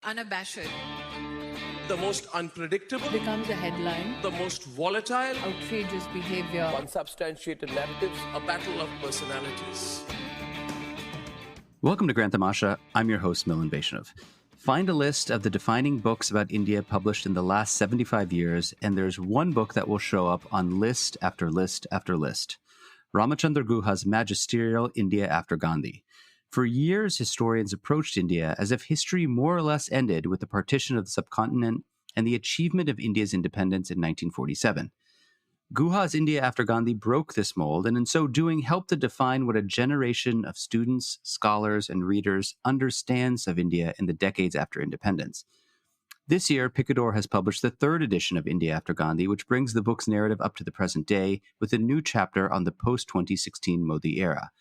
unabashed, the most unpredictable, becomes a headline, the most volatile, outrageous behavior, unsubstantiated narratives, a battle of personalities. Welcome to Grand Tamasha. I'm your host, Milan Vaishnav. Find a list of the defining books about India published in the last 75 years, and there's one book that will show up on list after list after list. Ramachandra Guha's magisterial India After Gandhi. For years, historians approached India as if history more or less ended with the partition of the subcontinent and the achievement of India's independence in 1947. Guha's India After Gandhi broke this mold, and in so doing helped to define what a generation of students, scholars, and readers understands of India in the decades after independence. This year, Picador has published the third edition of India After Gandhi, which brings the book's narrative up to the present day with a new chapter on the post-2016 Modi era.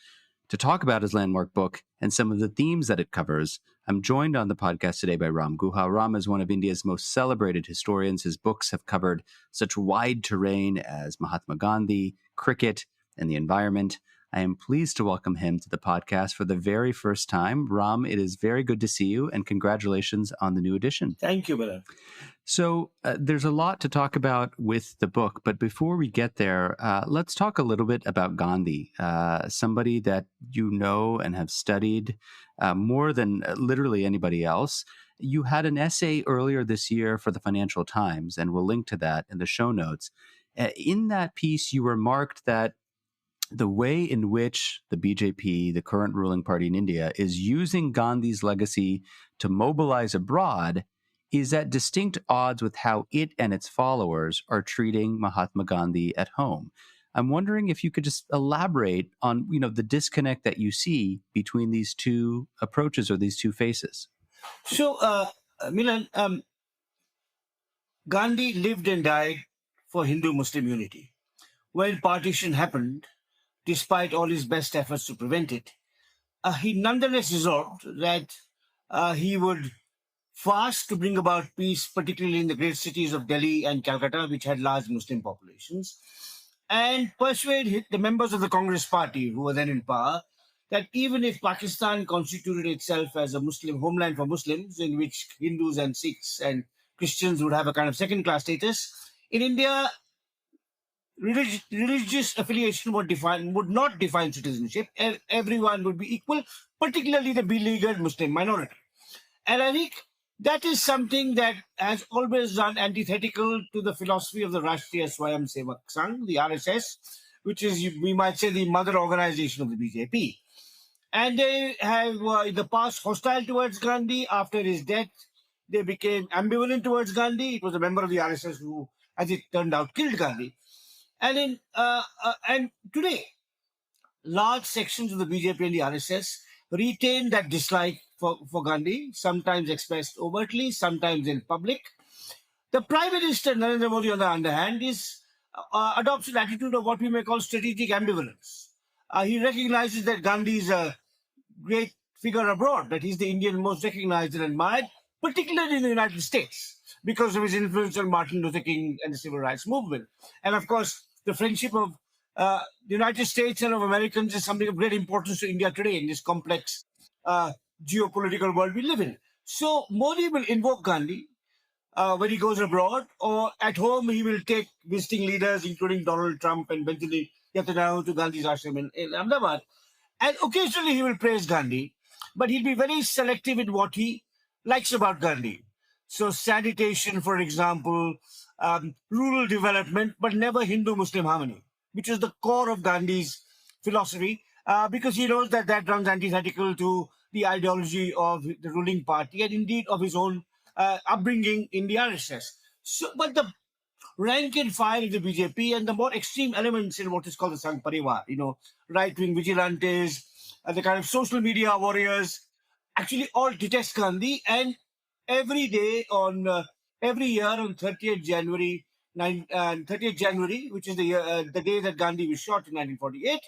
To talk about his landmark book and some of the themes that it covers, I'm joined on the podcast today by Ram Guha. Ram is one of India's most celebrated historians. His books have covered such wide terrain as Mahatma Gandhi, cricket, and the environment. I am pleased to welcome him to the podcast for the very first time. Ram, it is very good to see you, and congratulations on the new edition. Thank you, Milan. So there's a lot to talk about with the book, but before we get there, let's talk a little bit about Gandhi, somebody that you know and have studied more than literally anybody else. You had an essay earlier this year for the Financial Times, and we'll link to that in the show notes. In that piece, you remarked that the way in which the BJP, the current ruling party in India, is using Gandhi's legacy to mobilize abroad is at distinct odds with how it and its followers are treating Mahatma Gandhi at home. I'm wondering if you could just elaborate on, the disconnect that you see between these two approaches or these two faces. So, Milan, Gandhi lived and died for Hindu-Muslim unity. When partition happened, despite all his best efforts to prevent it, he nonetheless resolved that he would fast to bring about peace, particularly in the great cities of Delhi and Calcutta, which had large Muslim populations, and persuade the members of the Congress party, who were then in power, that even if Pakistan constituted itself as a Muslim homeland for Muslims, in which Hindus and Sikhs and Christians would have a kind of second-class status, in India, religious affiliation would not define citizenship. Everyone would be equal, particularly the beleaguered Muslim minority. And I think that is something that has always run antithetical to the philosophy of the Rashtriya Swayamsevak Sangh, the RSS, which is, we might say, the mother organization of the BJP. And they have, in the past, hostile towards Gandhi. After his death, they became ambivalent towards Gandhi. It was a member of the RSS who, as it turned out, killed Gandhi. And and today, large sections of the BJP and the RSS retain that dislike for Gandhi, sometimes expressed overtly, sometimes in public. The Prime Minister, Narendra Modi, on the other hand, adopts an attitude of what we may call strategic ambivalence. He recognizes that Gandhi is a great figure abroad, that he's the Indian most recognized and admired, particularly in the United States, because of his influence on Martin Luther King and the Civil Rights Movement. And of course, the friendship of the United States and of Americans is something of great importance to India today in this complex geopolitical world we live in. So Modi will invoke Gandhi when he goes abroad, or at home he will take visiting leaders, including Donald Trump and Benjamin Netanyahu, to Gandhi's ashram in Ahmedabad. And occasionally he will praise Gandhi, but he'll be very selective in what he likes about Gandhi. So sanitation, for example, rural development, but never Hindu-Muslim harmony, which is the core of Gandhi's philosophy, because he knows that runs antithetical to the ideology of the ruling party and indeed of his own upbringing in the RSS. So, but the rank and file of the BJP and the more extreme elements in what is called the Sangh Parivar, right-wing vigilantes, the kind of social media warriors, actually all detest Gandhi, and every day every year on 30th January, which is the day that Gandhi was shot in 1948,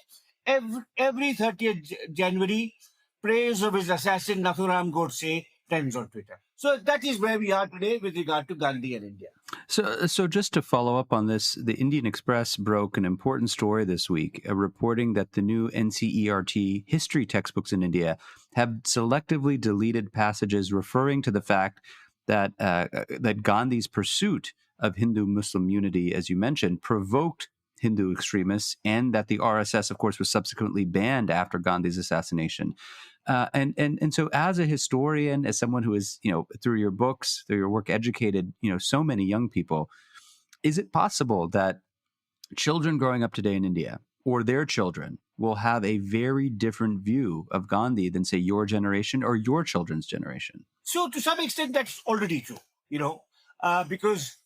every 30th January, praise of his assassin Nathuram Godse trends on Twitter. So that is where we are today with regard to Gandhi and India. So just to follow up on this, the Indian Express broke an important story this week, reporting that the new NCERT history textbooks in India have selectively deleted passages referring to the fact that that Gandhi's pursuit of Hindu-Muslim unity, as you mentioned, provoked Hindu extremists, and that the RSS, of course, was subsequently banned after Gandhi's assassination. And so, as a historian, as someone who is, through your books, through your work, educated, so many young people, is it possible that children growing up today in India or their children will have a very different view of Gandhi than, say, your generation or your children's generation? So to some extent, that's already true, because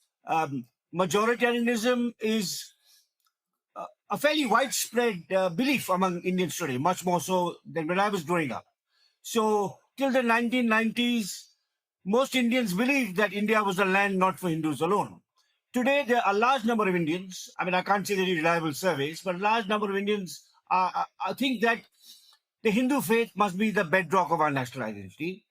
majoritarianism is a fairly widespread belief among Indians today, much more so than when I was growing up. So till the 1990s, most Indians believed that India was a land not for Hindus alone. Today, there are a large number of Indians, I mean, I can't say any reliable surveys, but a large number of Indians think that the Hindu faith must be the bedrock of our national identity.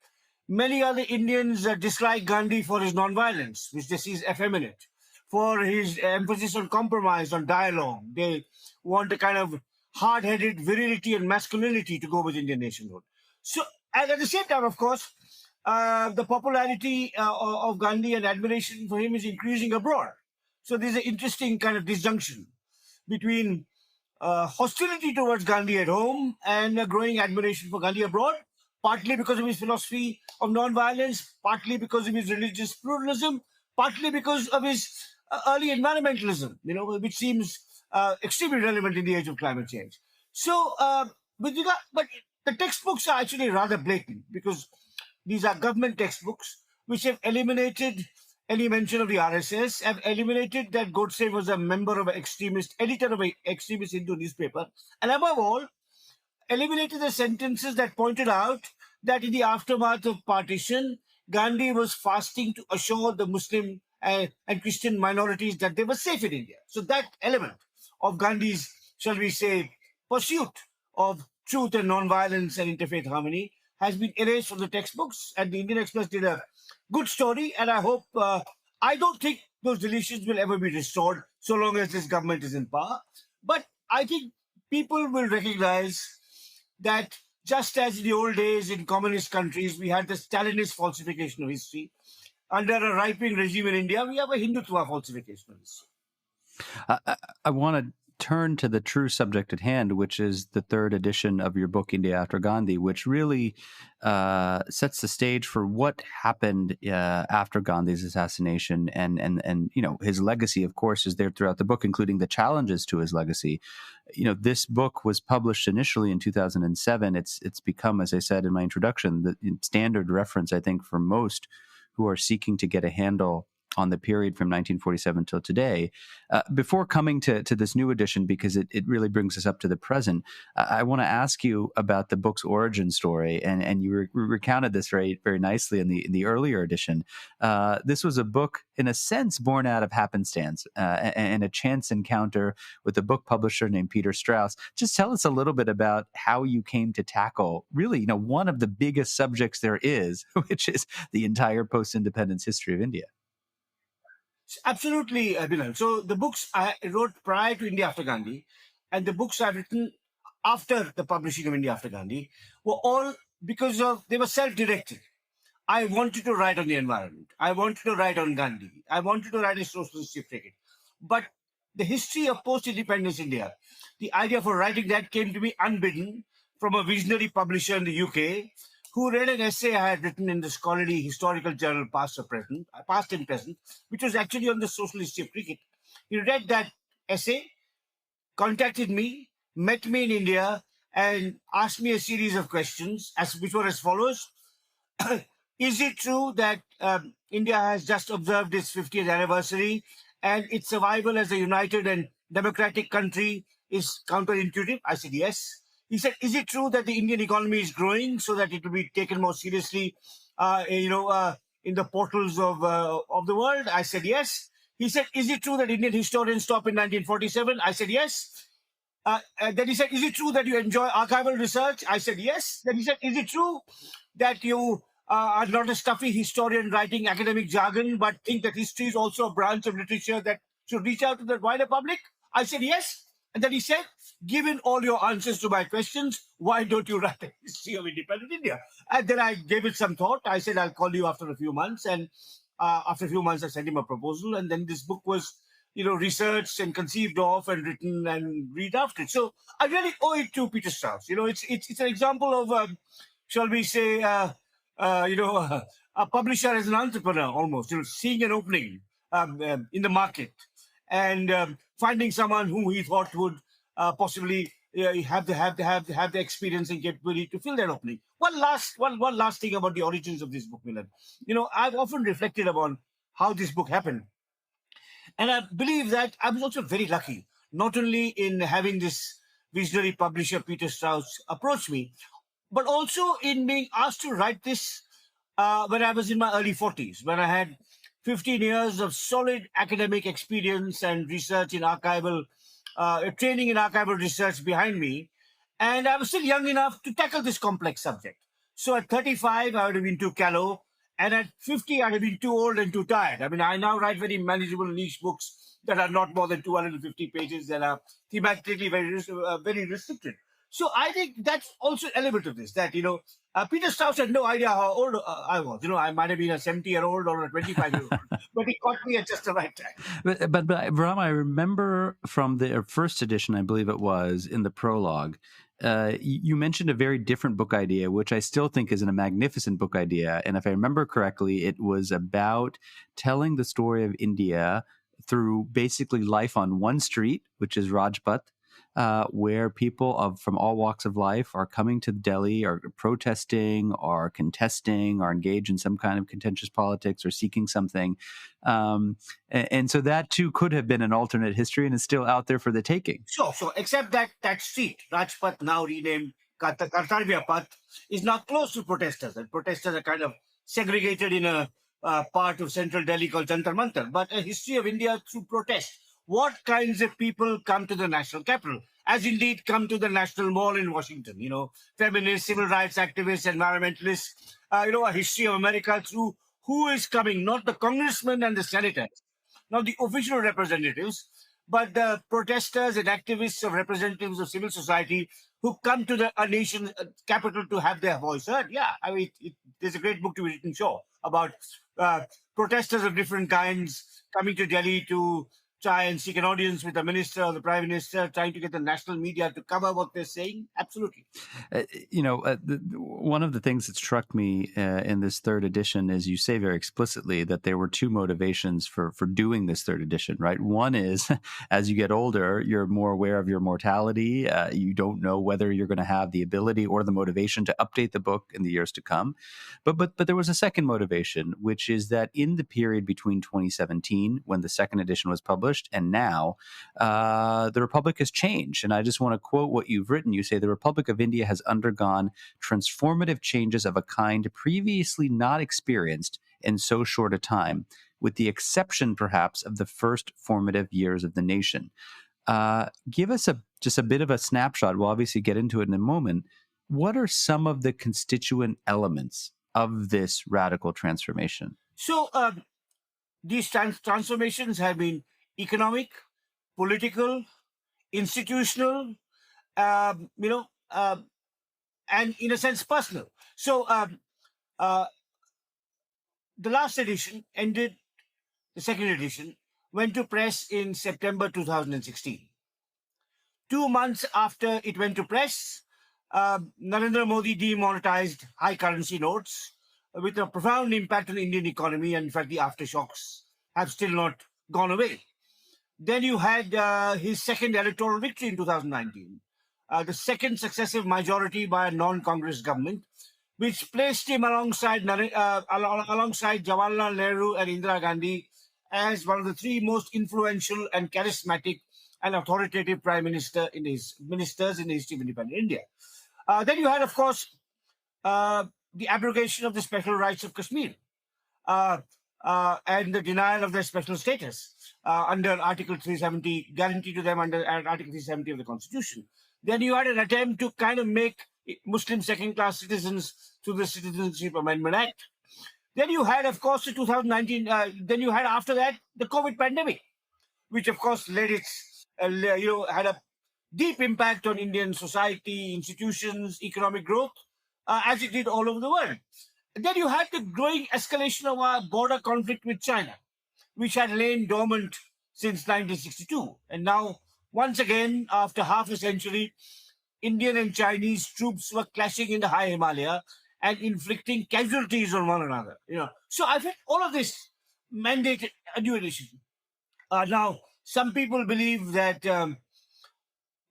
Many other Indians dislike Gandhi for his nonviolence, which they see as effeminate, for his emphasis on compromise, on dialogue. They want a kind of hard-headed virility and masculinity to go with Indian nationhood. So, and at the same time, of course, the popularity of Gandhi and admiration for him is increasing abroad. So there's an interesting kind of disjunction between hostility towards Gandhi at home and a growing admiration for Gandhi abroad, partly because of his philosophy of nonviolence, partly because of his religious pluralism, partly because of his early environmentalism, which seems extremely relevant in the age of climate change. So, but the textbooks are actually rather blatant because these are government textbooks which have eliminated any mention of the RSS, have eliminated that Godse was a member of an extremist, editor of an extremist Hindu newspaper, and above all, eliminated the sentences that pointed out that in the aftermath of partition, Gandhi was fasting to assure the Muslim and Christian minorities that they were safe in India. So that element of Gandhi's, shall we say, pursuit of truth and nonviolence and interfaith harmony has been erased from the textbooks, and the Indian Express did a good story, and I hope, I don't think those deletions will ever be restored so long as this government is in power. But I think people will recognize that just as in the old days in communist countries, we had the Stalinist falsification of history, under a right-wing regime in India, we have a Hindutva falsification of history. I want to turn to the true subject at hand, which is the third edition of your book, India After Gandhi, which really sets the stage for what happened after Gandhi's assassination, and his legacy, of course, is there throughout the book, including the challenges to his legacy. This book was published initially in 2007. It's become, as I said in my introduction, the standard reference, I think, for most who are seeking to get a handle on the period from 1947 till today. Before coming to this new edition, because it really brings us up to the present, I want to ask you about the book's origin story, and you recounted this very, very nicely in the earlier edition. This was a book, in a sense, born out of happenstance and a chance encounter with a book publisher named Peter Strauss. Just tell us a little bit about how you came to tackle, really, one of the biggest subjects there is, which is the entire post-independence history of India. Absolutely, Milan. So the books I wrote prior to India After Gandhi and the books I've written after the publishing of India After Gandhi were all because they were self-directed. I wanted to write on the environment. I wanted to write on Gandhi. I wanted to write a socialist ticket. But the history of post-independence India, the idea for writing that came to me unbidden from a visionary publisher in the UK who read an essay I had written in the scholarly historical journal Past and Present, which was actually on the social history of cricket. He read that essay, contacted me, met me in India, and asked me a series of questions, which were as follows. Is it true that India has just observed its 50th anniversary and its survival as a united and democratic country is counterintuitive? I said, yes. He said, is it true that the Indian economy is growing so that it will be taken more seriously, in the portals of the world? I said, yes. He said, is it true that Indian historians stopped in 1947? I said, yes. Then he said, is it true that you enjoy archival research? I said, yes. Then he said, is it true that you are not a stuffy historian writing academic jargon, but think that history is also a branch of literature that should reach out to the wider public? I said yes. And then he said, given all your answers to my questions, why don't you write a history of independent India? And then I gave it some thought. I said, I'll call you after a few months. And after a few months, I sent him a proposal. And then this book was, researched and conceived of and written and redrafted. So I really owe it to Peter Strauss. It's an example of, shall we say, a publisher as an entrepreneur almost, seeing an opening in the market and finding someone who he thought would possibly have the experience and capability to fill that opening. One last thing about the origins of this book, Milan. I've often reflected upon how this book happened. And I believe that I was also very lucky, not only in having this visionary publisher, Peter Strauss, approach me, but also in being asked to write this when I was in my early 40s, when I had 15 years of solid academic experience and research in archival, training in archival research behind me. And I was still young enough to tackle this complex subject. So at 35, I would have been too callow. And at 50, I'd have been too old and too tired. I mean, I now write very manageable niche books that are not more than 250 pages that are thematically very restricted. So I think that's also an element of this, that, Peter Strauss had no idea how old I was. I might have been a 70-year-old or a 25-year-old, but he caught me at just the right time. But Ram, I remember from the first edition, I believe it was, in the prologue, you mentioned a very different book idea, which I still think is a magnificent book idea. And if I remember correctly, it was about telling the story of India through basically life on one street, which is Rajpath, where people from all walks of life are coming to Delhi, are protesting, or contesting, or engaged in some kind of contentious politics, or seeking something. And so that too could have been an alternate history and is still out there for the taking. Sure. Except that street, Rajpath, now renamed Kartavya Path, is now closed to protesters. And protesters are kind of segregated in a part of central Delhi called Jantar Mantar. But a history of India through protest. What kinds of people come to the national capital, as indeed come to the National Mall in Washington? Feminists, civil rights activists, environmentalists. A history of America through who is coming, not the congressmen and the senators, not the official representatives, but the protesters and activists of representatives of civil society who come to a nation capital to have their voice heard. Yeah, I mean, there's a great book to be written, sure, about protesters of different kinds coming to Delhi to try and seek an audience with the minister or the prime minister, trying to get the national media to cover what they're saying. Absolutely. One of the things that struck me in this third edition is you say very explicitly that there were two motivations for doing this third edition, right? One is as you get older, you're more aware of your mortality. You don't know whether you're going to have the ability or the motivation to update the book in the years to come. But there was a second motivation, which is that in the period between 2017, when the second edition was published, and now the Republic has changed. And I just want to quote what you've written. You say, the Republic of India has undergone transformative changes of a kind previously not experienced in so short a time, with the exception perhaps of the first formative years of the nation. Give us just a bit of a snapshot. We'll obviously get into it in a moment. What are some of the constituent elements of this radical transformation? So these transformations have been economic, political, institutional, and in a sense personal. So the last edition ended, the second edition went to press in September 2016. 2 months after it went to press, Narendra Modi demonetized high currency notes with a profound impact on the Indian economy. And in fact, the aftershocks have still not gone away. Then you had his second electoral victory in 2019, the second successive majority by a non-Congress government, which placed him alongside Jawaharlal Nehru and Indira Gandhi as one of the three most influential and charismatic and authoritative prime ministers in the history of independent India. Then you had, of course, the abrogation of the special rights of Kashmir and the denial of their special status under Article 370, guaranteed to them under Article 370 of the Constitution. Then you had an attempt to kind of make Muslim second-class citizens through the Citizenship Amendment Act. Then you had, of course, the 2019. Then you had after that the COVID pandemic, which of course had a deep impact on Indian society, institutions, economic growth, as it did all over the world. And then you had the growing escalation of our border conflict with China, which had lain dormant since 1962. And now, once again, after half a century, Indian and Chinese troops were clashing in the high Himalaya and inflicting casualties on one another. So I think all of this mandated a new edition. Now, some people believe that the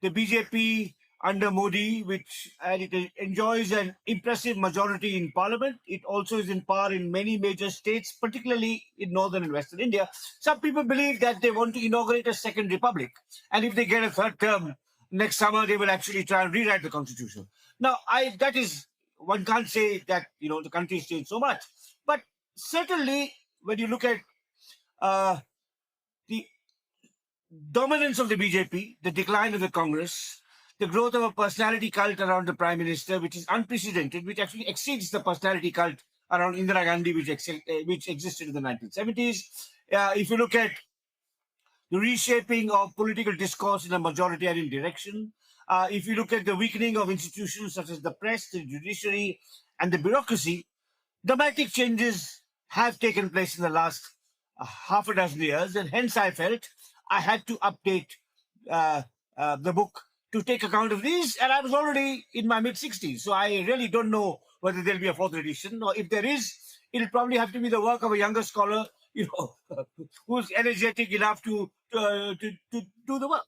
BJP under Modi, it enjoys an impressive majority in parliament. It also is in power in many major states, particularly in northern and western India. Some people believe that they want to inaugurate a second republic. And if they get a third term next summer, they will actually try and rewrite the constitution. Now, one can't say that, the country has changed so much. But certainly, when you look at the dominance of the BJP, the decline of the Congress, the growth of a personality cult around the Prime Minister, which is unprecedented, which actually exceeds the personality cult around Indira Gandhi, which existed in the 1970s. If you look at the reshaping of political discourse in a majoritarian direction, if you look at the weakening of institutions such as the press, the judiciary, and the bureaucracy, dramatic changes have taken place in the last half a dozen years, and hence I felt I had to update the book to take account of these, and I was already in my mid-60s, so I really don't know whether there'll be a fourth edition, or if there is, it'll probably have to be the work of a younger scholar, who's energetic enough to do the work.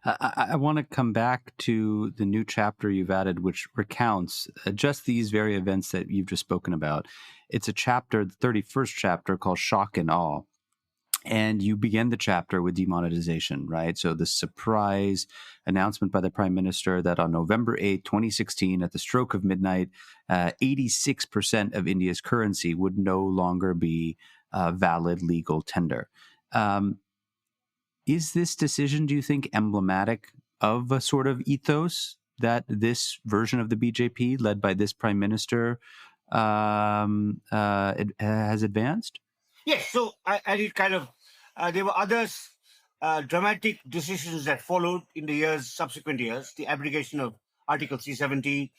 I want to come back to the new chapter you've added, which recounts just these very events that you've just spoken about. It's a chapter, the 31st chapter, called Shock and Awe. And you begin the chapter with demonetization, right? So the surprise announcement by the Prime Minister that on November 8, 2016, at the stroke of midnight, 86% of India's currency would no longer be valid legal tender. Is this decision, do you think, emblematic of a sort of ethos that this version of the BJP, led by this Prime Minister, has advanced? Yes, so there were others, dramatic decisions that followed in the subsequent years, the abrogation of Article 370,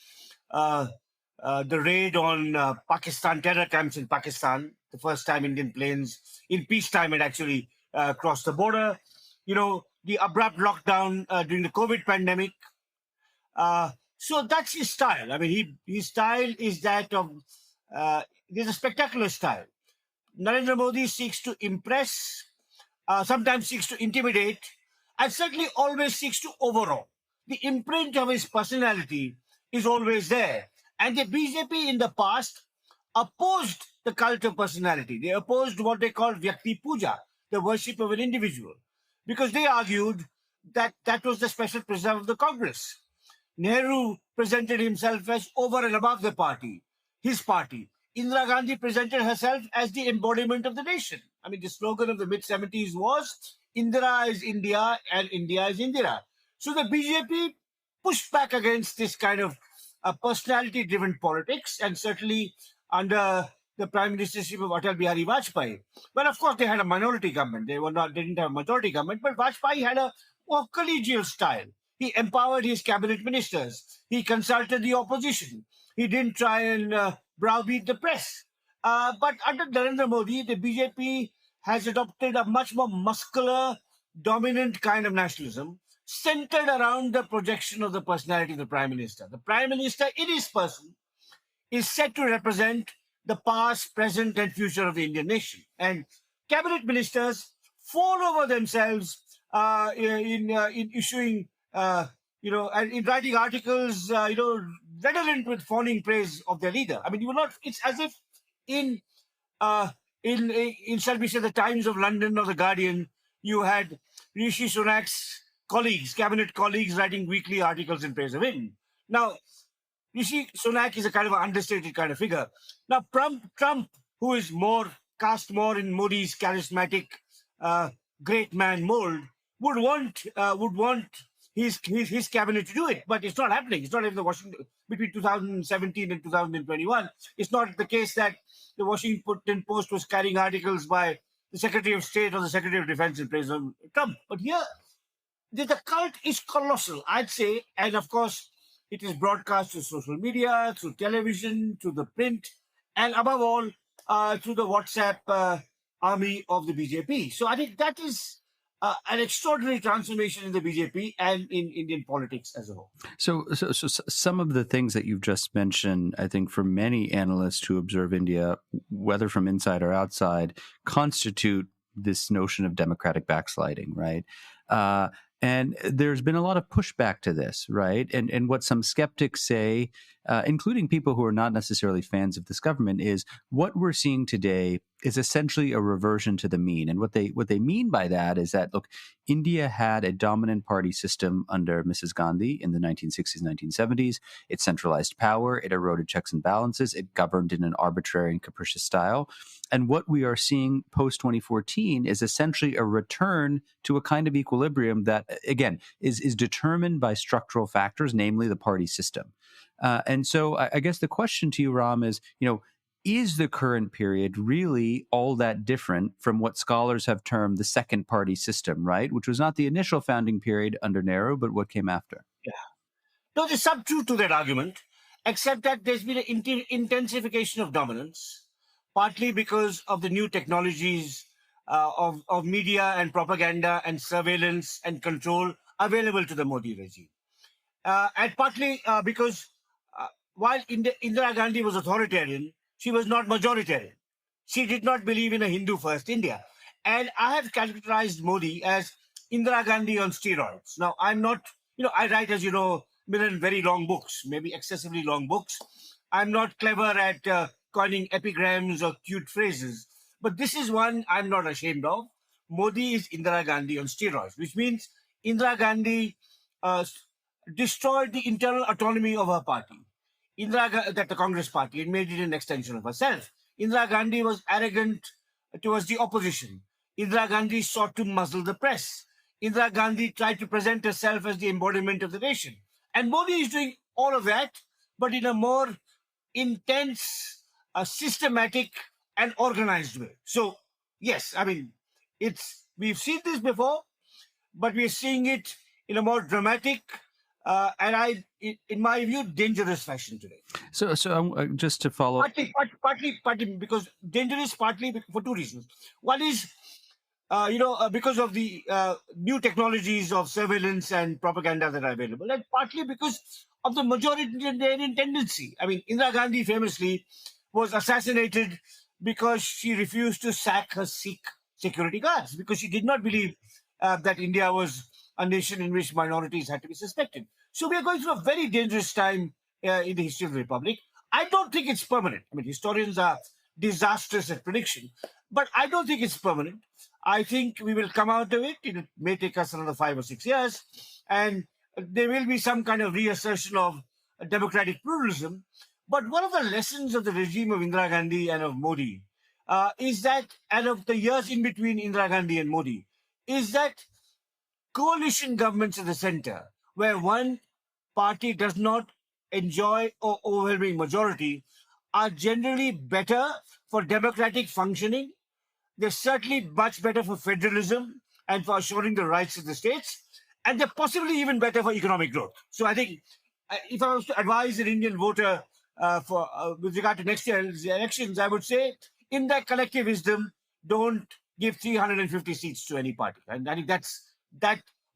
the raid on Pakistan, terror camps in Pakistan, the first time Indian planes in peacetime had actually crossed the border, the abrupt lockdown during the COVID pandemic. So that's his style. I mean, his style is that of, there's a spectacular style. Narendra Modi seeks to impress, sometimes seeks to intimidate, and certainly always seeks to overawe. The imprint of his personality is always there. And the BJP in the past opposed the cult of personality. They opposed what they called Vyakti Puja, the worship of an individual, because they argued that that was the special preserve of the Congress. Nehru presented himself as over and above the party, his party. Indira Gandhi presented herself as the embodiment of the nation. I mean, the slogan of the mid-70s was, Indira is India and India is Indira. So the BJP pushed back against this kind of personality-driven politics, and certainly under the Prime Ministership of Atal Bihari Vajpayee. But of course, they had a minority government. They didn't have a majority government, but Vajpayee had a more collegial style. He empowered his cabinet ministers. He consulted the opposition. He didn't try and browbeat the press. But under Narendra Modi, the BJP has adopted a much more muscular, dominant kind of nationalism centered around the projection of the personality of the Prime Minister. The Prime Minister, in his person, is said to represent the past, present, and future of the Indian nation. And cabinet ministers fall over themselves in issuing, and in writing articles, redolent with fawning praise of their leader. I mean, it's as if in shall we say, the Times of London or the Guardian, you had Rishi Sunak's colleagues, cabinet colleagues, writing weekly articles in praise of him. Now, Rishi Sunak is a kind of an understated kind of figure. Now, Trump, who is cast more in Modi's charismatic, great man mold, would want his cabinet to do it. But it's not happening. It's not in the Washington between 2017 and 2021. It's not the case that the Washington Post was carrying articles by the Secretary of State or the Secretary of Defense in President Trump. But here, the cult is colossal, I'd say. And of course, it is broadcast through social media, through television, through the print, and above all, through the WhatsApp army of the BJP. So I think that is an extraordinary transformation in the BJP and in Indian politics as a whole. So some of the things that you've just mentioned, I think for many analysts who observe India, whether from inside or outside, constitute this notion of democratic backsliding, right? And there's been a lot of pushback to this, right? And what some skeptics say, including people who are not necessarily fans of this government, is what we're seeing today is essentially a reversion to the mean. And what they mean by that is that, look, India had a dominant party system under Mrs. Gandhi in the 1960s, 1970s. It centralized power. It eroded checks and balances. It governed in an arbitrary and capricious style. And what we are seeing post-2014 is essentially a return to a kind of equilibrium that, again, is determined by structural factors, namely the party system. And so I guess the question to you, Ram, is the current period really all that different from what scholars have termed the second party system, right? Which was not the initial founding period under Nehru, but what came after. Yeah. No, there's some truth to that argument, except that there's been an intensification of dominance, partly because of the new technologies of media and propaganda and surveillance and control available to the Modi regime. And partly because while Indira Gandhi was authoritarian, she was not majoritarian. She did not believe in a Hindu-first India. And I have characterized Modi as Indira Gandhi on steroids. Now, I'm not, I write, as you know, Milan, very long books, maybe excessively long books. I'm not clever at coining epigrams or cute phrases. But this is one I'm not ashamed of. Modi is Indira Gandhi on steroids, which means Indira Gandhi destroyed the internal autonomy of her party. That the Congress party, and made it an extension of herself. Indira Gandhi was arrogant towards the opposition. Indira Gandhi sought to muzzle the press. Indira Gandhi tried to present herself as the embodiment of the nation. And Modi is doing all of that, but in a more intense, systematic, and organized way. So, yes, we've seen this before, but we're seeing it in a more dramatic, and in my view, dangerous fashion today. So just to follow, partly because dangerous, partly for two reasons. One is, because of the new technologies of surveillance and propaganda that are available, and partly because of the majoritarian tendency. Indira Gandhi famously was assassinated because she refused to sack her Sikh security guards, because she did not believe that India was a nation in which minorities had to be suspected. So we are going through a very dangerous time in the history of the Republic. I don't think it's permanent. Historians are disastrous at prediction, but I don't think it's permanent. I think we will come out of it. It may take us another 5 or 6 years, and there will be some kind of reassertion of democratic pluralism. But one of the lessons of the regime of Indira Gandhi and of Modi is that, and of the years in between Indira Gandhi and Modi, is that coalition governments in the center, where one party does not enjoy an overwhelming majority, are generally better for democratic functioning. They're certainly much better for federalism and for assuring the rights of the states. And they're possibly even better for economic growth. So I think if I was to advise an Indian voter with regard to next year's elections, I would say, in that collective wisdom, don't give 350 seats to any party. And I think that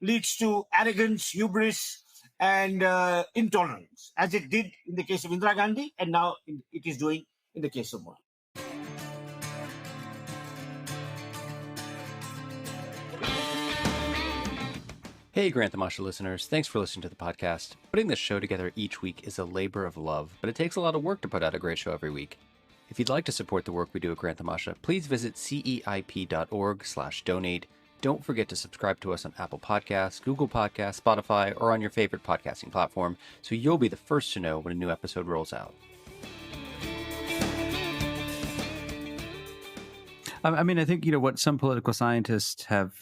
leads to arrogance, hubris, and intolerance, as it did in the case of Indira Gandhi, and now it is doing in the case of Modi. Hey, Grant Tamasha listeners, thanks for listening to the podcast. Putting this show together each week is a labor of love, but it takes a lot of work to put out a great show every week. If you'd like to support the work we do at Grant Tamasha, please visit ceip.org/donate. Don't forget to subscribe to us on Apple Podcasts, Google Podcasts, Spotify, or on your favorite podcasting platform, so you'll be the first to know when a new episode rolls out. I mean, I think, what some political scientists have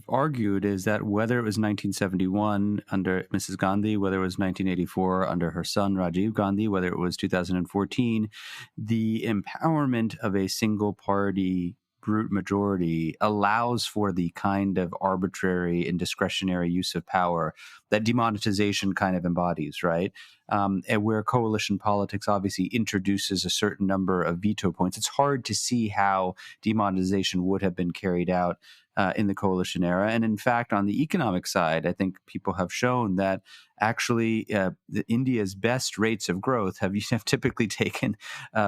argued is that whether it was 1971 under Mrs. Gandhi, whether it was 1984 under her son Rajiv Gandhi, whether it was 2014, the empowerment of a single party brute majority allows for the kind of arbitrary and discretionary use of power that demonetization kind of embodies, right? And where coalition politics obviously introduces a certain number of veto points, it's hard to see how demonetization would have been carried out in the coalition era. And in fact, on the economic side, I think people have shown that actually India's best rates of growth have typically taken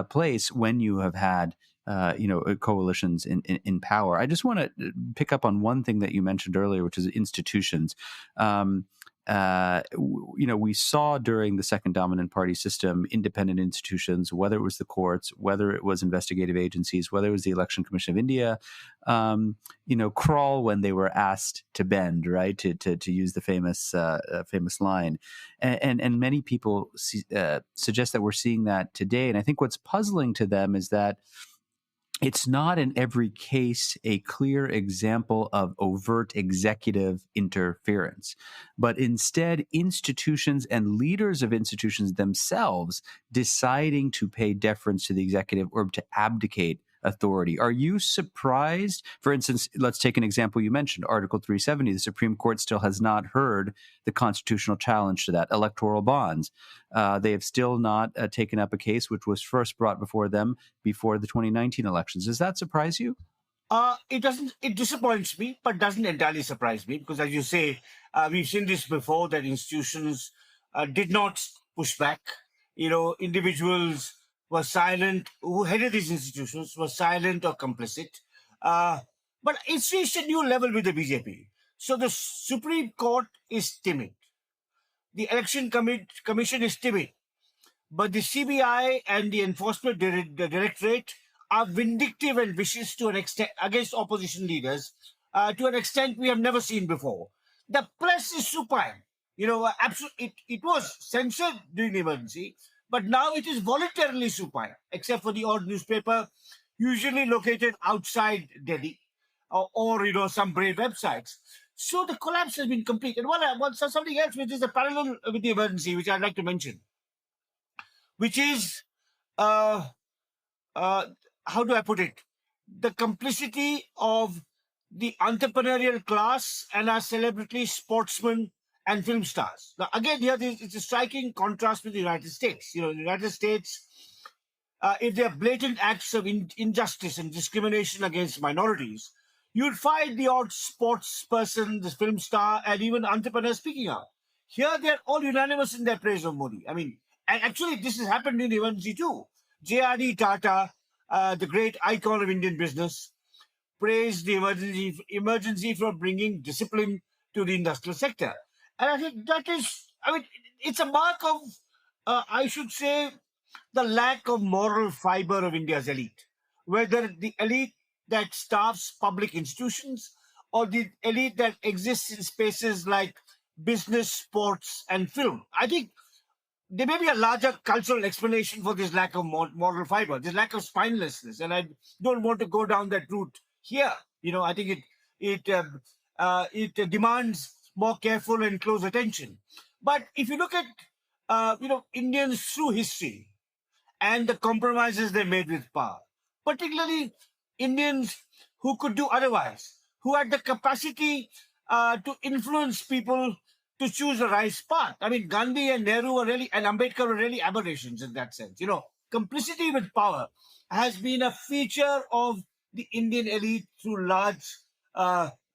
place when you have had coalitions in power. I just want to pick up on one thing that you mentioned earlier, which is institutions. We saw during the second dominant party system, independent institutions, whether it was the courts, whether it was investigative agencies, whether it was the Election Commission of India, crawl when they were asked to bend, right? To use the famous line, and many people suggest that we're seeing that today. And I think what's puzzling to them is that it's not in every case a clear example of overt executive interference, but instead institutions and leaders of institutions themselves deciding to pay deference to the executive or to abdicate authority. Are you surprised? For instance, let's take an example you mentioned, Article 370. The Supreme Court still has not heard the constitutional challenge to that. Electoral bonds. They have still not taken up a case which was first brought before them before the 2019 elections. Does that surprise you? It doesn't. It disappoints me, but doesn't entirely surprise me because, as you say, we've seen this before that institutions did not push back. Individuals were silent. Who headed these institutions were silent or complicit. But it's reached a new level with the BJP. So the Supreme Court is timid. The Election Commission is timid. But the CBI and the Enforcement Directorate are vindictive and vicious to an extent against opposition leaders to an extent we have never seen before. The press is supine. It was censored during the emergency, but now it is voluntarily supine, except for the odd newspaper, usually located outside Delhi, or some brave websites. So the collapse has been complete. And something else, which is a parallel with the emergency, which I'd like to mention, which is, how do I put it? The complicity of the entrepreneurial class and our celebrity sportsmen and film stars. Now, again, here it's a striking contrast with the United States. In the United States, if there are blatant acts of injustice and discrimination against minorities, you'd find the odd sports person, the film star, and even entrepreneur speaking out. Here, they're all unanimous in their praise of Modi. I mean, and actually, this has happened in the emergency too. J.R.D. Tata, the great icon of Indian business, praised the emergency for bringing discipline to the industrial sector. And I think it's a mark of, I should say, the lack of moral fiber of India's elite. Whether the elite that staffs public institutions or the elite that exists in spaces like business, sports, and film. I think there may be a larger cultural explanation for this lack of moral fiber, this lack of spinelessness, and I don't want to go down that route here. I think it demands more careful and close attention. But if you look at Indians through history and the compromises they made with power, particularly Indians who could do otherwise, who had the capacity to influence people to choose the right path. I mean, Gandhi and Nehru and Ambedkar were really aberrations in that sense. Complicity with power has been a feature of the Indian elite through large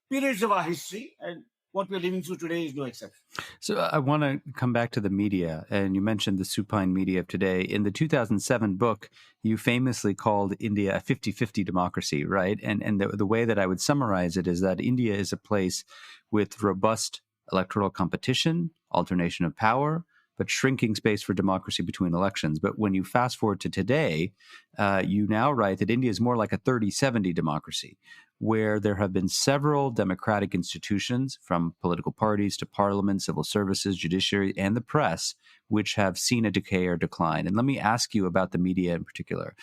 periods of our history, and what we're living through today is no exception. So I want to come back to the media, and you mentioned the supine media of today. In the 2007 book, you famously called India a 50-50 democracy, right? And the way that I would summarize it is that India is a place with robust electoral competition, alternation of power, but shrinking space for democracy between elections. But when you fast forward to today, you now write that India is more like a 30-70 democracy, where there have been several democratic institutions, from political parties to parliament, civil services, judiciary, and the press, which have seen a decay or decline. And let me ask you about the media in particular.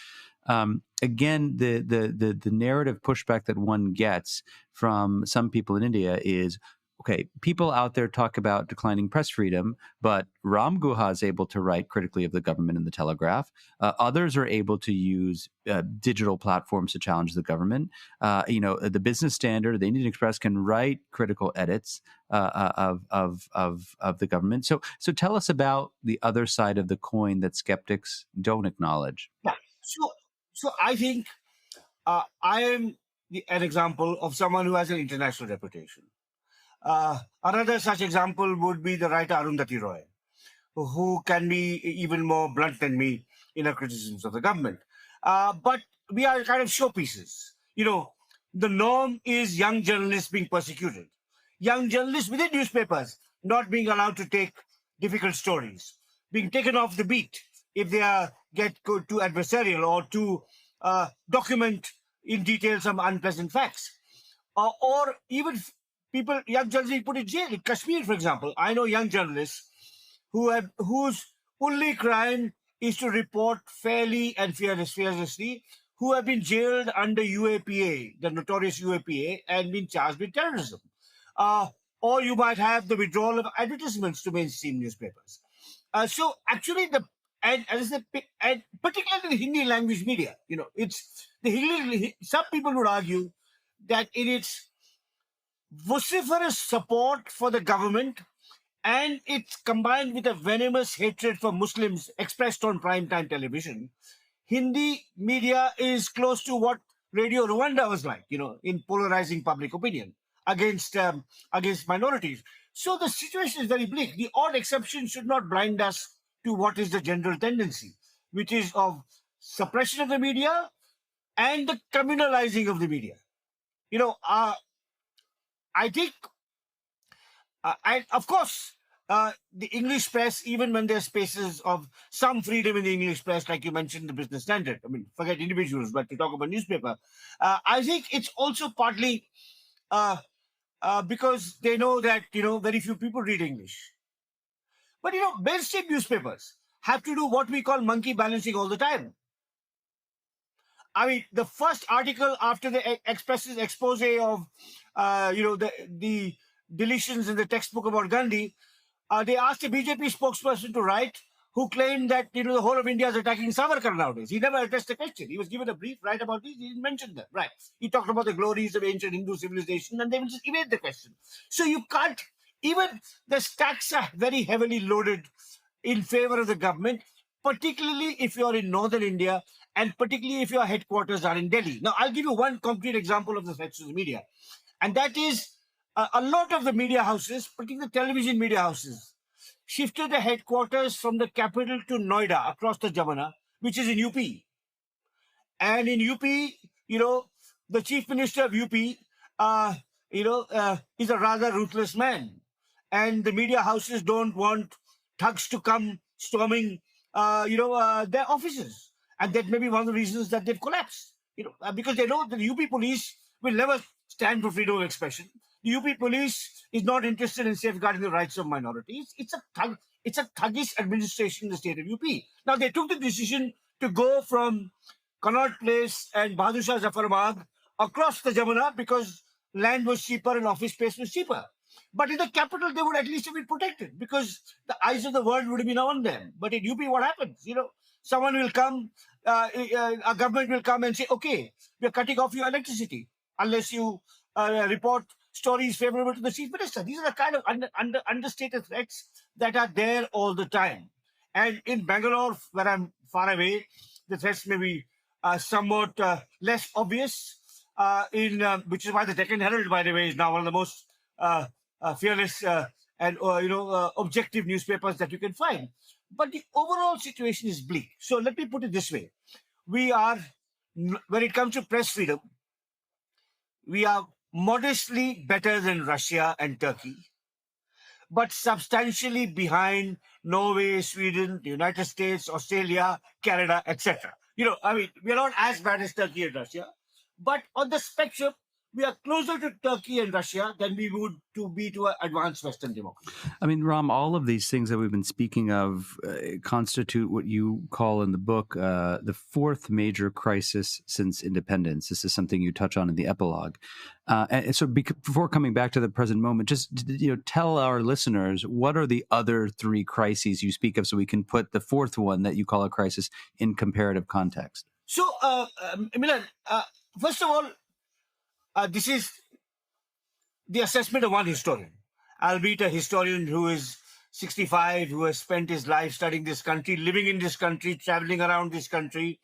Again, the narrative pushback that one gets from some people in India is, okay, people out there talk about declining press freedom, but Ram Guha is able to write critically of the government in the Telegraph. Others are able to use digital platforms to challenge the government. The Business Standard, the Indian Express can write critical edits of the government. So tell us about the other side of the coin that skeptics don't acknowledge. Yeah. So I think I am an example of someone who has an international reputation. Another such example would be the writer Arundhati Roy, who can be even more blunt than me in her criticisms of the government. But we are kind of showpieces. The norm is young journalists being persecuted, young journalists within newspapers not being allowed to take difficult stories, being taken off the beat if they get too adversarial or to document in detail some unpleasant facts. Or even people, young journalists being put in jail. In Kashmir, for example, I know young journalists whose only crime is to report fairly and fearlessly, who have been jailed under UAPA, the notorious UAPA, and been charged with terrorism. Or you might have the withdrawal of advertisements to mainstream newspapers. So actually, and particularly the Hindi language media, it's the Hindi. Some people would argue that in its vociferous support for the government, and it's combined with a venomous hatred for Muslims expressed on primetime television, Hindi media is close to what Radio Rwanda was like, in polarizing public opinion against minorities. So the situation is very bleak. The odd exception should not blind us to what is the general tendency, which is of suppression of the media and the communalizing of the media. I think, and of course, the English press, even when there's spaces of some freedom in the English press, like you mentioned, the Business Standard. I mean, forget individuals, but to talk about newspaper, I think it's also partly because they know that very few people read English. But mainstream newspapers have to do what we call monkey balancing all the time. I mean, the first article after the Express's expose of, the deletions in the textbook about Gandhi, they asked a BJP spokesperson to write, who claimed that the whole of India is attacking Savarkar nowadays. He never addressed the question. He was given a brief, right, about this. He didn't mention that. Right. He talked about the glories of ancient Hindu civilization, and they will just evade the question. So you can't, even the stacks are very heavily loaded in favor of the government, particularly if you're in northern India, and particularly if your headquarters are in Delhi. Now, I'll give you one concrete example of the threats to the media. And that is a lot of the media houses, particularly the television media houses, shifted the headquarters from the capital to Noida across the Jamuna, which is in UP. And in UP, the chief minister of UP, is a rather ruthless man. And the media houses don't want thugs to come storming, their offices. And that may be one of the reasons that they've collapsed, because they know that the UP police will never stand for freedom of expression. The UP police is not interested in safeguarding the rights of minorities. It's a thuggish administration in the state of UP. Now, they took the decision to go from Connaught Place and Bahadur Shah Zafar Bagh across the Jamuna because land was cheaper and office space was cheaper. But in the capital, they would at least have been protected because the eyes of the world would have been on them. But in UP, what happens? Someone will come, a government will come and say, okay, we're cutting off your electricity unless you report stories favorable to the chief minister. These are the kind of understated threats that are there all the time. And in Bangalore, where I'm far away, the threats may be somewhat less obvious, which is why the Deccan Herald, by the way, is now one of the most fearless and objective newspapers that you can find. But the overall situation is bleak. So let me put it this way. We are, when it comes to press freedom, we are modestly better than Russia and Turkey, but substantially behind Norway, Sweden, the United States, Australia, Canada, etc. We're not as bad as Turkey and Russia, but on the spectrum, we are closer to Turkey and Russia than we would to be to an advanced Western democracy. I mean, Ram, all of these things that we've been speaking of constitute what you call in the book the fourth major crisis since independence. This is something you touch on in the epilogue. And so before coming back to the present moment, just tell our listeners what are the other three crises you speak of so we can put the fourth one that you call a crisis in comparative context. So, Milan, first of all, this is the assessment of one historian, albeit a historian who is 65, who has spent his life studying this country, living in this country, traveling around this country,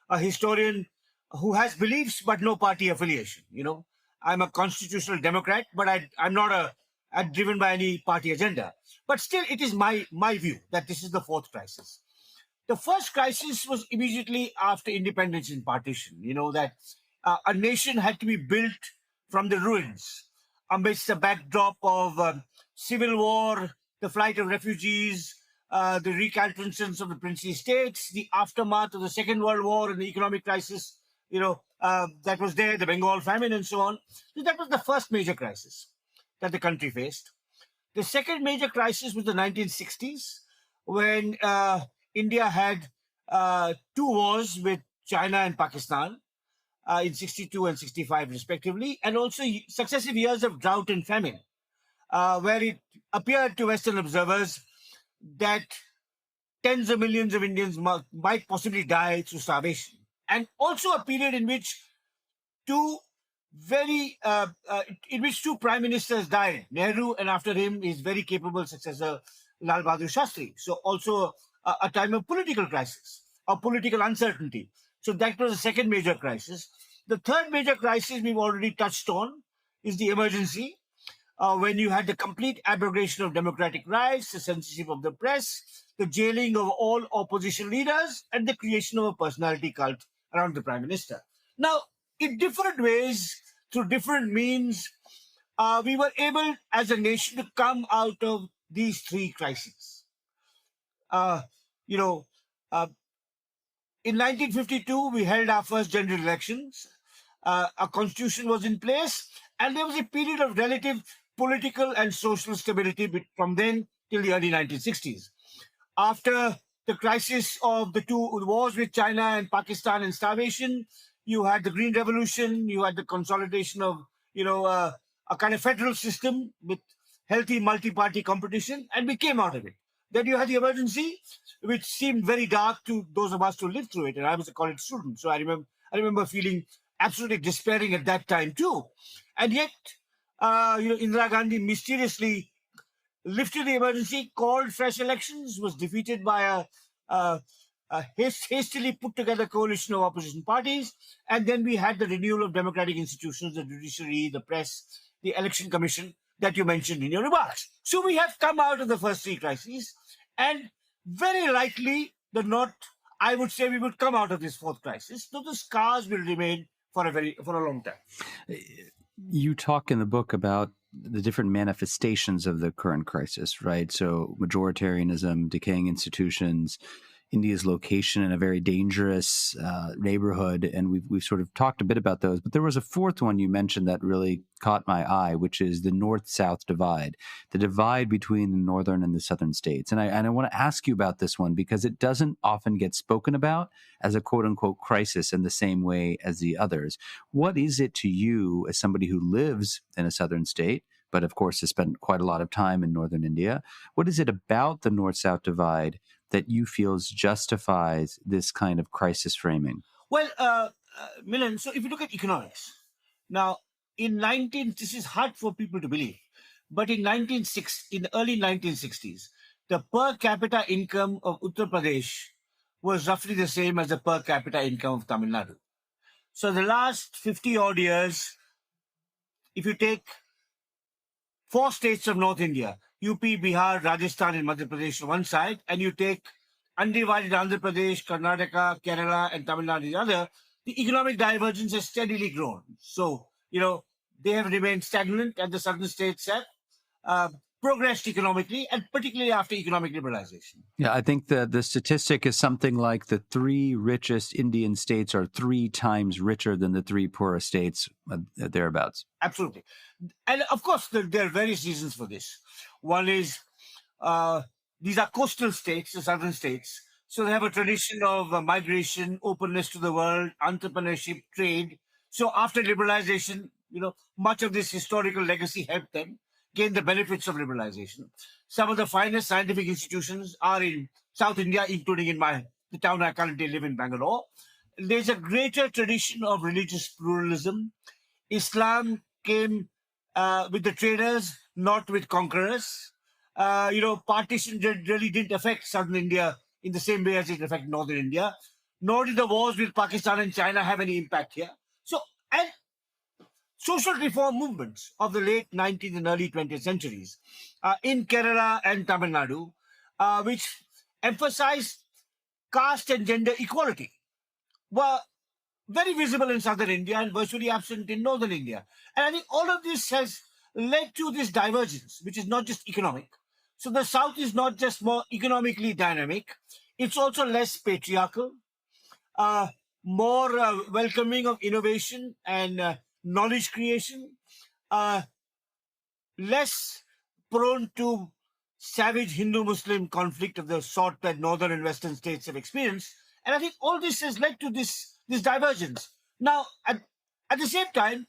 a historian who has beliefs but no party affiliation. I'm a constitutional Democrat, but I'm not driven by any party agenda. But still, it is my view that this is the fourth crisis. The first crisis was immediately after independence and partition, that a nation had to be built from the ruins amidst the backdrop of civil war, the flight of refugees, the recalcitrance of the princely states, the aftermath of the Second World War and the economic crisis, that was there, the Bengal famine and so on. So that was the first major crisis that the country faced. The second major crisis was the 1960s, when India had two wars with China and Pakistan in 62 and 65 respectively, and also successive years of drought and famine, where it appeared to Western observers that tens of millions of Indians might possibly die through starvation. And also a period in which two prime ministers died, Nehru and after him his very capable successor, Lal Bahadur Shastri. So also a time of political crisis, of political uncertainty. So that was the second major crisis. The third major crisis we've already touched on is the emergency, when you had the complete abrogation of democratic rights, the censorship of the press, the jailing of all opposition leaders, and the creation of a personality cult around the prime minister. Now, in different ways, through different means, we were able as a nation to come out of these three crises. In 1952, we held our first general elections. A constitution was in place, and there was a period of relative political and social stability from then till the early 1960s. After the crisis of the two wars with China and Pakistan and starvation, you had the Green Revolution, you had the consolidation of, a kind of federal system with healthy multi-party competition, and we came out of it. Then you had the emergency, which seemed very dark to those of us who lived through it. And I was a college student, so I remember feeling absolutely despairing at that time too. And yet, Indira Gandhi mysteriously lifted the emergency, called fresh elections, was defeated by a hastily put together coalition of opposition parties. And then we had the renewal of democratic institutions, the judiciary, the press, the election commission that you mentioned in your remarks. So we have come out of the first three crises, and very likely I would say we would come out of this fourth crisis, so the scars will remain for a long time. You talk in the book about the different manifestations of the current crisis, right? So majoritarianism, decaying institutions, India's location in a very dangerous neighborhood, and we've sort of talked a bit about those. But there was a fourth one you mentioned that really caught my eye, which is the North-South divide, the divide between the northern and the southern states. And I want to ask you about this one because it doesn't often get spoken about as a quote-unquote crisis in the same way as the others. What is it to you, as somebody who lives in a southern state, but of course has spent quite a lot of time in northern India, what is it about the North-South divide that you feel justifies this kind of crisis framing? Well, Milan, so if you look at economics, now this is hard for people to believe, but in the early 1960s, the per capita income of Uttar Pradesh was roughly the same as the per capita income of Tamil Nadu. So the last 50 odd years, if you take 4 states of North India, UP, Bihar, Rajasthan, and Madhya Pradesh on one side, and you take undivided Andhra Pradesh, Karnataka, Kerala, and Tamil Nadu the other, the economic divergence has steadily grown. So, they have remained stagnant, and the southern states have progressed economically, and particularly after economic liberalization. Yeah, I think the statistic is something like the three richest Indian states are 3 times richer than the three poorest states, thereabouts. Absolutely. And of course, there are various reasons for this. One is uh, these are coastal states, the southern states. So they have a tradition of migration, openness to the world, entrepreneurship, trade. So after liberalization, much of this historical legacy helped them gain the benefits of liberalization. Some of the finest scientific institutions are in South India, including in the town I currently live in, Bangalore. There's a greater tradition of religious pluralism. Islam came with the traders, not with conquerors. Partition really didn't affect southern India in the same way as it affected northern India. Nor did the wars with Pakistan and China have any impact here. So, and social reform movements of the late 19th and early 20th centuries in Kerala and Tamil Nadu, which emphasized caste and gender equality, were very visible in southern India and virtually absent in northern India. And I think all of this has led to this divergence, which is not just economic. So the South is not just more economically dynamic, it's also less patriarchal, more welcoming of innovation and knowledge creation, uh, less prone to savage Hindu-Muslim conflict of the sort that northern and western states have experienced. And I think all this has led to this divergence. Now, at the same time,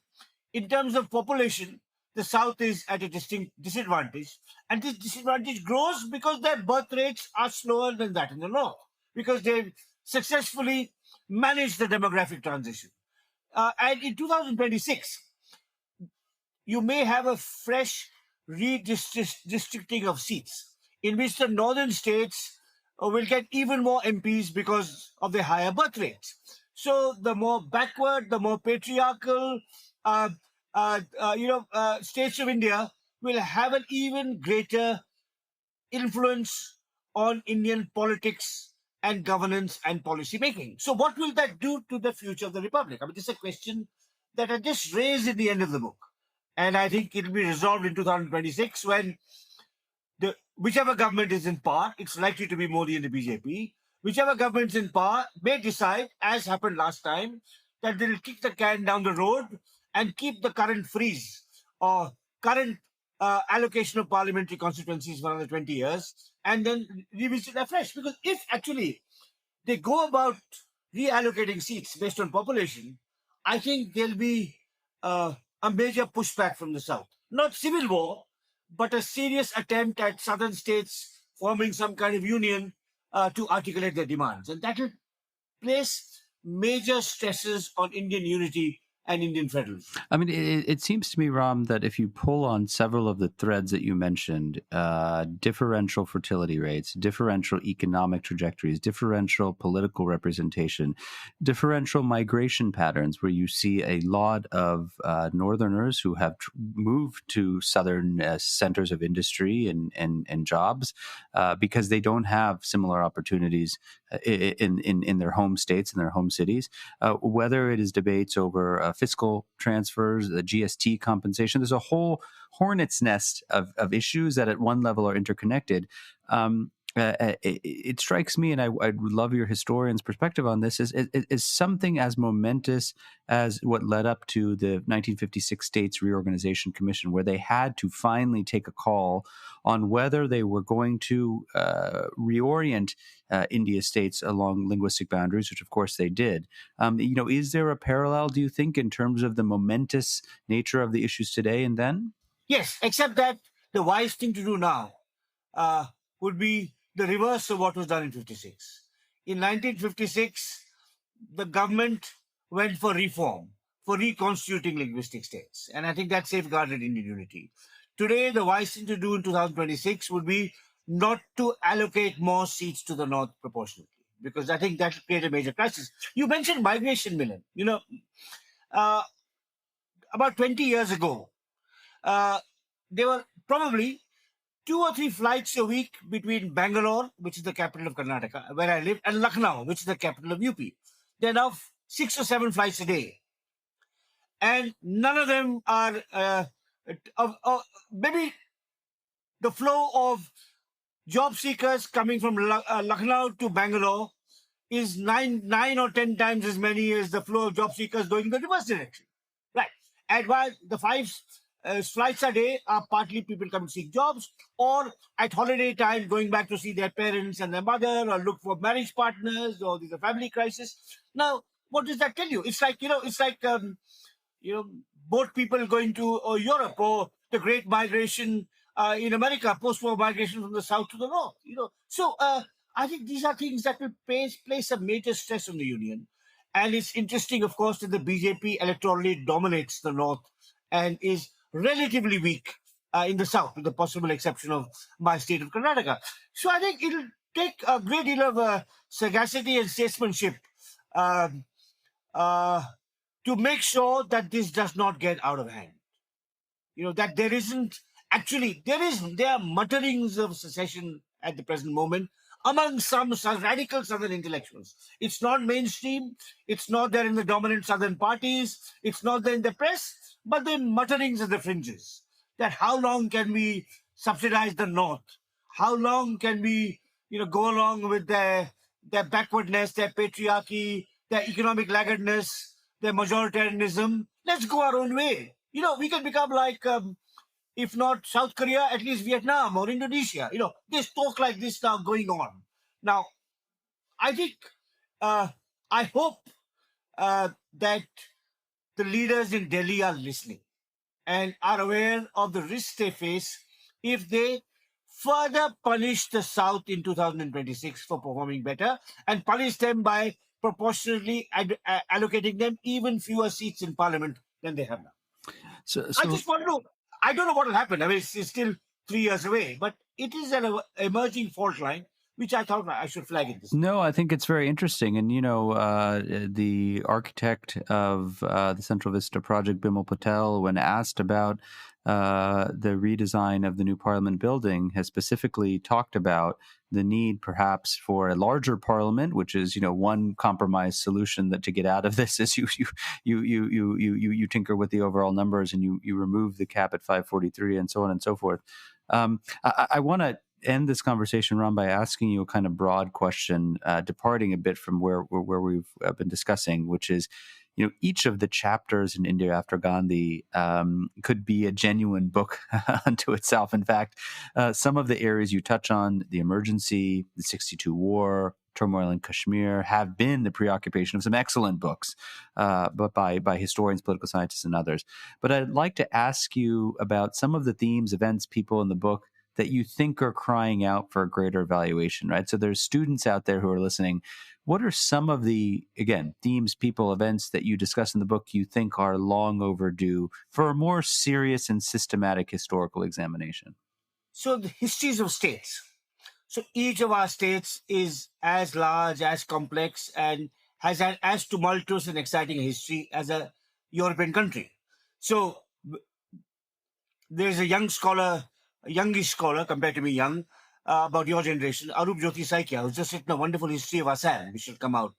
in terms of population, the South is at a distinct disadvantage. And this disadvantage grows because their birth rates are slower than that in the North, because they've successfully managed the demographic transition. And in 2026, you may have a fresh redistricting of seats in which the northern states will get even more MPs because of the higher birth rates. So the more backward, the more patriarchal, states of India will have an even greater influence on Indian politics and governance and policy making. So what will that do to the future of the Republic? I mean, this is a question that I just raised in the end of the book. And I think it will be resolved in 2026 when whichever government is in power, it's likely to be Modi and the BJP, whichever government's in power may decide, as happened last time, that they'll kick the can down the road and keep the current freeze or current allocation of parliamentary constituencies for another 20 years and then revisit afresh. Because if actually they go about reallocating seats based on population, I think there'll be a major pushback from the South. Not civil war, but a serious attempt at southern states forming some kind of union to articulate their demands. And that will place major stresses on Indian unity and Indian federalism. I mean, it seems to me, Ram, that if you pull on several of the threads that you mentioned, differential fertility rates, differential economic trajectories, differential political representation, differential migration patterns, where you see a lot of Northerners who have moved to southern centers of industry and jobs because they don't have similar opportunities in their home states, in their home cities, whether it is debates over fiscal transfers, the GST compensation. There's a whole hornet's nest of issues that at one level are interconnected. It strikes me, and I would love your historian's perspective on this, is something as momentous as what led up to the 1956 States Reorganization Commission, where they had to finally take a call on whether they were going to reorient India states along linguistic boundaries, which of course they did. Is there a parallel, do you think, in terms of the momentous nature of the issues today and then? Yes, except that the wise thing to do now would be the reverse of what was done in 56. In 1956, the government went for reform, for reconstituting linguistic states. And I think that safeguarded Indian unity. Today, the wise thing to do in 2026 would be not to allocate more seats to the North proportionately, because I think that will create a major crisis. You mentioned migration, Milan. About 20 years ago, there were probably 2 or 3 flights a week between Bangalore, which is the capital of Karnataka, where I live, and Lucknow, which is the capital of UP. There are now 6 or 7 flights a day. And none of them are, maybe the flow of job seekers coming from Lucknow to Bangalore is nine or 10 times as many as the flow of job seekers going in the reverse direction. Right. And while the five flights a day are partly people coming to seek jobs, or at holiday time going back to see their parents and their mother, or look for marriage partners, or there's a family crisis. Now, what does that tell you? It's like, you know, boat people going to Europe, or the great migration in America, post-war migration from the south to the north. So I think these are things that will place a major stress on the union. And it's interesting, of course, that the BJP electorally dominates the north and is relatively weak in the south, with the possible exception of my state of Karnataka. So I think it'll take a great deal of sagacity and statesmanship um, uh, to make sure that this does not get out of hand. That there are mutterings of secession at the present moment among some radical southern intellectuals. It's not mainstream, it's not there in the dominant southern parties, it's not there in the press, but the mutterings at the fringes, that how long can we subsidize the north, how long can we go along with their backwardness, their patriarchy, their economic laggardness, their majoritarianism. Let's go our own way. We can become like, if not South Korea, at least Vietnam or Indonesia. There's talk like this now going on. Now, I think, I hope that the leaders in Delhi are listening and are aware of the risks they face if they further punish the South in 2026 for performing better, and punish them by proportionally allocating them even fewer seats in parliament than they have now. So, I don't know what will happen. I mean, it's still 3 years away, but it is an emerging fault line, which I thought I should flag in this. No, I think it's very interesting. And, the architect of the Central Vista project, Bimal Patel, when asked about the redesign of the new Parliament building, has specifically talked about the need perhaps for a larger parliament, which is, one compromise solution that to get out of this is you tinker with the overall numbers and you remove the cap at 543 and so on and so forth. I want to end this conversation, Ram, by asking you a kind of broad question, departing a bit from where we've been discussing, which is, each of the chapters in India After Gandhi could be a genuine book unto itself. In fact, some of the areas you touch on, the emergency, the 62 war, turmoil in Kashmir, have been the preoccupation of some excellent books, but by historians, political scientists, and others. But I'd like to ask you about some of the themes, events, people in the book that you think are crying out for a greater evaluation, right? So there's students out there who are listening. What are some of the, again, themes, people, events that you discuss in the book you think are long overdue for a more serious and systematic historical examination? So the histories of states. So each of our states is as large, as complex, and has had as tumultuous and exciting a history as a European country. So there's a youngish scholar compared to me, young, about your generation, Arup Jyoti Saikia, who's just written a wonderful history of Assam, which will come out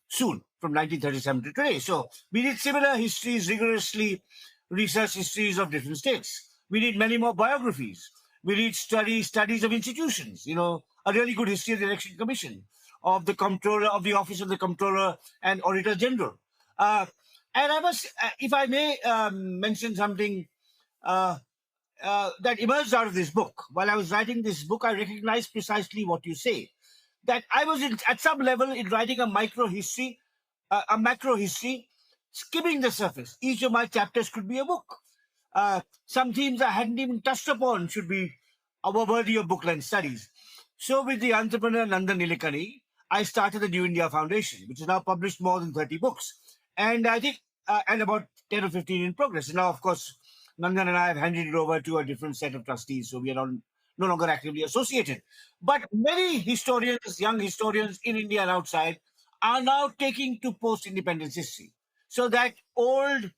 soon, from 1937 to today. So we need similar histories, rigorously research histories of different states. We need many more biographies. We need studies of institutions, a really good history of the Election Commission, of the Comptroller, of the Office of the Comptroller and Auditor General. And I must, if I may mention something that emerged out of this book. While I was writing this book, I recognized precisely what you say, that I was at some level in writing a macro history, skimming the surface. Each of my chapters could be a book. Some themes I hadn't even touched upon should be worthy of book-length studies. So with the entrepreneur Nandan Nilekani, I started the New India Foundation, which has now published more than 30 books. And I think, and about 10 or 15 in progress. And now, of course, Nandan and I have handed it over to a different set of trustees, so we are no longer actively associated. But many historians, young historians in India and outside, are now taking to post-independence history. So that old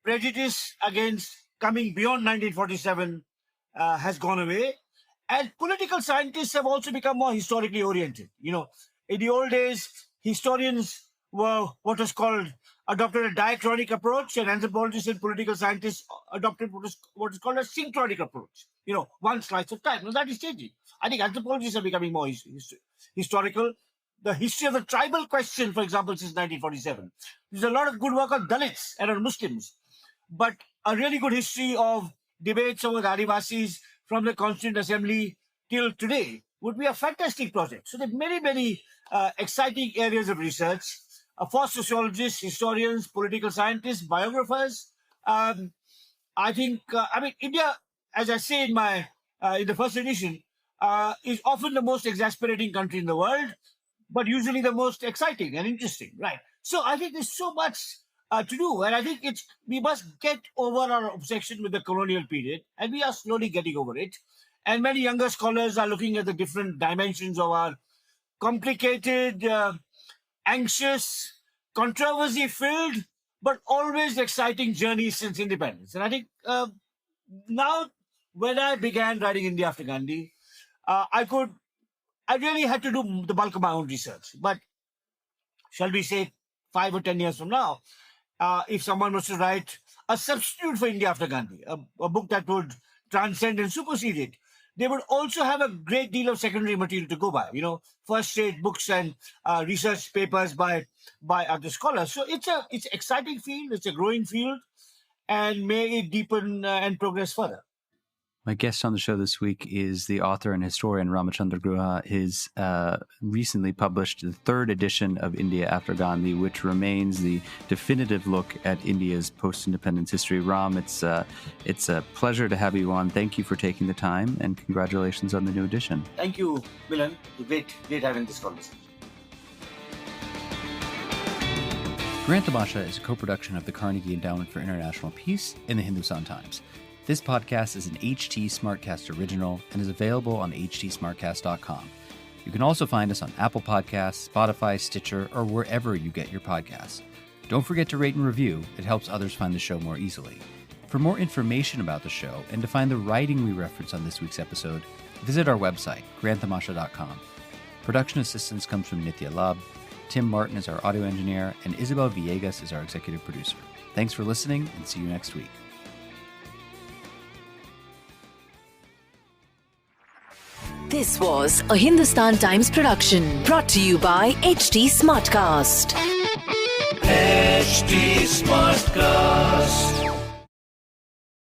prejudice against coming beyond 1947 has gone away. And political scientists have also become more historically oriented. In the old days, historians what was called adopted a diachronic approach, and anthropologists and political scientists adopted what is called a synchronic approach. One slice of time. Now that is changing. I think anthropologists are becoming more historical. The history of the tribal question, for example, since 1947. There's a lot of good work on Dalits and on Muslims, but a really good history of debates over the Adivasis from the Constituent Assembly till today would be a fantastic project. So there are many, many exciting areas of research for sociologists, historians, political scientists, biographers. I think, India, as I say in the first edition, is often the most exasperating country in the world, but usually the most exciting and interesting, right? So I think there's so much to do, and I think we must get over our obsession with the colonial period, and we are slowly getting over it. And many younger scholars are looking at the different dimensions of our complicated, anxious, controversy-filled, but always exciting journey since independence. And I think now, when I began writing India After Gandhi, I really had to do the bulk of my own research. But shall we say 5 or 10 years from now, if someone was to write a substitute for India After Gandhi, a book that would transcend and supersede it, they would also have a great deal of secondary material to go by, first-rate books and research papers by other scholars. So it's an exciting field, it's a growing field, and may it deepen and progress further. My guest on the show this week is the author and historian Ramachandra Guha. His recently published the third edition of India After Gandhi, which remains the definitive look at India's post-independence history. Ram, it's a pleasure to have you on. Thank you for taking the time, and congratulations on the new edition. Thank you, Milan. Great having this conversation. Tamasha is a co-production of the Carnegie Endowment for International Peace and the Hindustan Times. This podcast is an HT Smartcast original and is available on htsmartcast.com. You can also find us on Apple Podcasts, Spotify, Stitcher, or wherever you get your podcasts. Don't forget to rate and review. It helps others find the show more easily. For more information about the show and to find the writing we reference on this week's episode, visit our website, grandtamasha.com. Production assistance comes from Nitya Lab. Tim Martin is our audio engineer, and Isabel Villegas is our executive producer. Thanks for listening, and see you next week. This was a Hindustan Times production brought to you by HT Smartcast. HT Smartcast.